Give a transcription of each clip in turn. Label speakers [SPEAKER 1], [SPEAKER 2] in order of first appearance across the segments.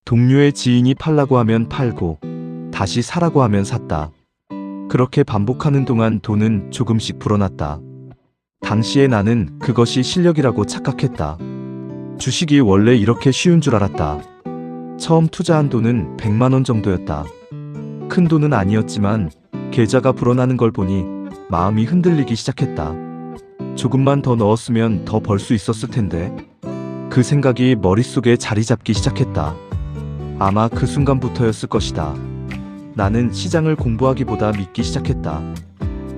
[SPEAKER 1] 동료의 지인이 팔라고 하면 팔고 다시 사라고 하면 샀다. 그렇게 반복하는 동안 돈은 조금씩 불어났다. 당시에 나는 그것이 실력이라고 착각했다. 주식이 원래 이렇게 쉬운 줄 알았다. 처음 투자한 돈은 100만 원 정도였다. 큰 돈은 아니었지만 계좌가 불어나는 걸 보니 마음이 흔들리기 시작했다. 조금만 더 넣었으면 더 벌 수 있었을 텐데. 그 생각이 머릿속에 자리 잡기 시작했다. 아마 그 순간부터였을 것이다. 나는 시장을 공부하기보다 믿기 시작했다.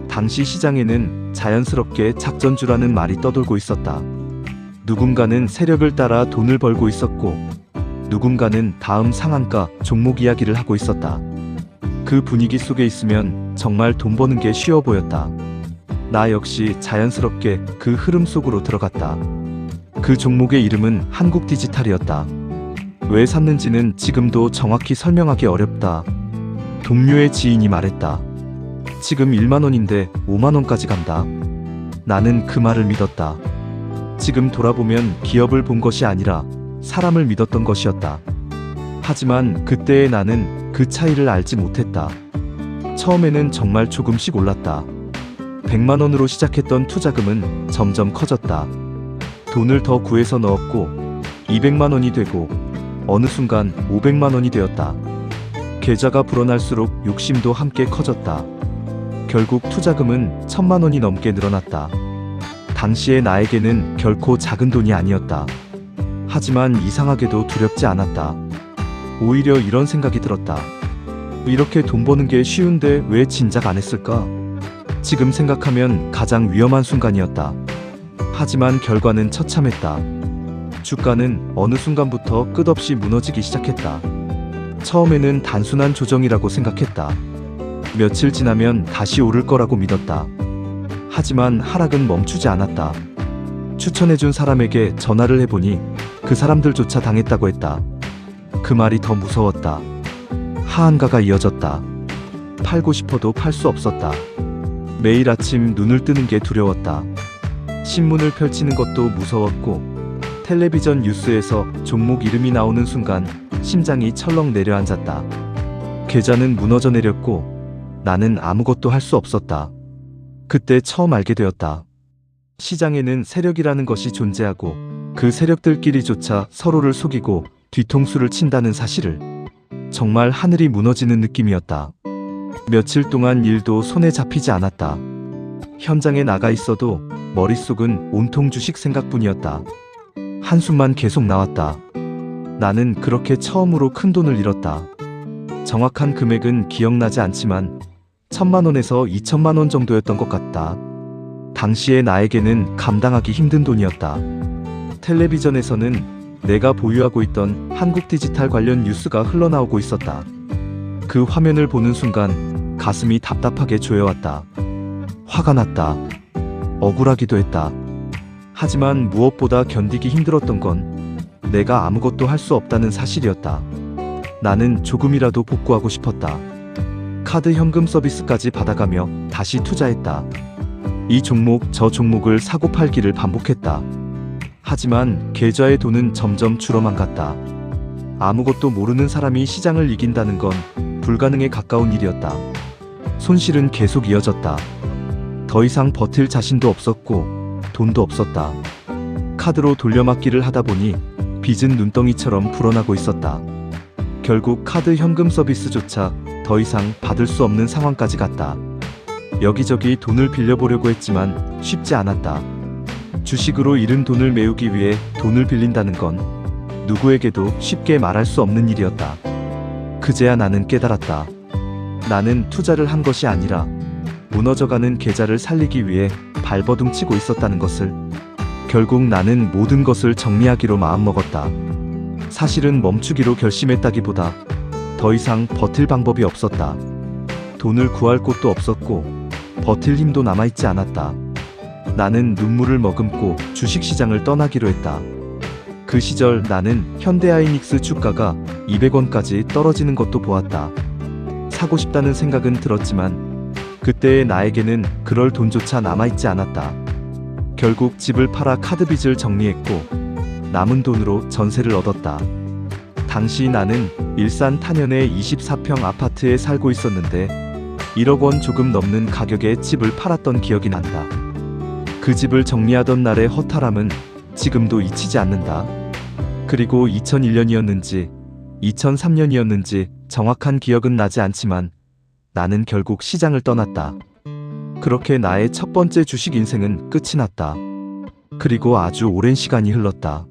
[SPEAKER 1] 당시 시장에는 자연스럽게 작전주라는 말이 떠돌고 있었다. 누군가는 세력을 따라 돈을 벌고 있었고 누군가는 다음 상한가 종목 이야기를 하고 있었다. 그 분위기 속에 있으면 정말 돈 버는 게 쉬워 보였다. 나 역시 자연스럽게 그 흐름 속으로 들어갔다. 그 종목의 이름은 한국디지털이었다. 왜 샀는지는 지금도 정확히 설명하기 어렵다. 동료의 지인이 말했다. 지금 1만 원인데 5만 원까지 간다. 나는 그 말을 믿었다. 지금 돌아보면 기업을 본 것이 아니라 사람을 믿었던 것이었다. 하지만 그때의 나는 그 차이를 알지 못했다. 처음에는 정말 조금씩 올랐다. 100만 원으로 시작했던 투자금은 점점 커졌다. 돈을 더 구해서 넣었고 200만 원이 되고 어느 순간 500만 원이 되었다. 계좌가 불어날수록 욕심도 함께 커졌다. 결국 투자금은 1000만 원이 넘게 늘어났다. 당시의 나에게는 결코 작은 돈이 아니었다. 하지만 이상하게도 두렵지 않았다. 오히려 이런 생각이 들었다. 이렇게 돈 버는 게 쉬운데 왜 진작 안 했을까? 지금 생각하면 가장 위험한 순간이었다. 하지만 결과는 처참했다. 주가는 어느 순간부터 끝없이 무너지기 시작했다. 처음에는 단순한 조정이라고 생각했다. 며칠 지나면 다시 오를 거라고 믿었다. 하지만 하락은 멈추지 않았다. 추천해준 사람에게 전화를 해보니 그 사람들조차 당했다고 했다. 그 말이 더 무서웠다. 하한가가 이어졌다. 팔고 싶어도 팔 수 없었다. 매일 아침 눈을 뜨는 게 두려웠다. 신문을 펼치는 것도 무서웠고 텔레비전 뉴스에서 종목 이름이 나오는 순간 심장이 철렁 내려앉았다. 계좌는 무너져 내렸고 나는 아무것도 할 수 없었다. 그때 처음 알게 되었다. 시장에는 세력이라는 것이 존재하고 그 세력들끼리조차 서로를 속이고 뒤통수를 친다는 사실을. 정말 하늘이 무너지는 느낌이었다. 며칠 동안 일도 손에 잡히지 않았다. 현장에 나가 있어도 머릿속은 온통 주식 생각뿐이었다. 한숨만 계속 나왔다. 나는 그렇게 처음으로 큰 돈을 잃었다. 정확한 금액은 기억나지 않지만 1000만 원에서 2000만 원 정도였던 것 같다. 당시의 나에게는 감당하기 힘든 돈이었다. 텔레비전에서는 내가 보유하고 있던 한국디지털 관련 뉴스가 흘러나오고 있었다. 그 화면을 보는 순간 가슴이 답답하게 조여왔다. 화가 났다. 억울하기도 했다. 하지만 무엇보다 견디기 힘들었던 건 내가 아무것도 할 수 없다는 사실이었다. 나는 조금이라도 복구하고 싶었다. 카드 현금 서비스까지 받아가며 다시 투자했다. 이 종목 저 종목을 사고 팔기를 반복했다. 하지만 계좌의 돈은 점점 줄어만 갔다. 아무것도 모르는 사람이 시장을 이긴다는 건 불가능에 가까운 일이었다. 손실은 계속 이어졌다. 더 이상 버틸 자신도 없었고 돈도 없었다. 카드로 돌려막기를 하다 보니 빚은 눈덩이처럼 불어나고 있었다. 결국 카드 현금 서비스조차 더 이상 받을 수 없는 상황까지 갔다. 여기저기 돈을 빌려보려고 했지만 쉽지 않았다. 주식으로 잃은 돈을 메우기 위해 돈을 빌린다는 건 누구에게도 쉽게 말할 수 없는 일이었다. 그제야 나는 깨달았다. 나는 투자를 한 것이 아니라 무너져가는 계좌를 살리기 위해 발버둥치고 있었다는 것을. 결국 나는 모든 것을 정리하기로 마음먹었다. 사실은 멈추기로 결심했다기보다 더 이상 버틸 방법이 없었다. 돈을 구할 곳도 없었고 버틸 힘도 남아있지 않았다. 나는 눈물을 머금고 주식시장을 떠나기로 했다. 그 시절 나는 현대하이닉스 주가가 200원까지 떨어지는 것도 보았다. 사고 싶다는 생각은 들었지만 그때의 나에게는 그럴 돈조차 남아있지 않았다. 결국 집을 팔아 카드빚을 정리했고 남은 돈으로 전세를 얻었다. 당시 나는 일산 탄현의 24평 아파트에 살고 있었는데 1억 원 조금 넘는 가격에 집을 팔았던 기억이 난다. 그 집을 정리하던 날의 허탈함은 지금도 잊히지 않는다. 그리고 2001년이었는지 2003년이었는지 정확한 기억은 나지 않지만 나는 결국 시장을 떠났다. 그렇게 나의 첫 번째 주식 인생은 끝이 났다. 그리고 아주 오랜 시간이 흘렀다.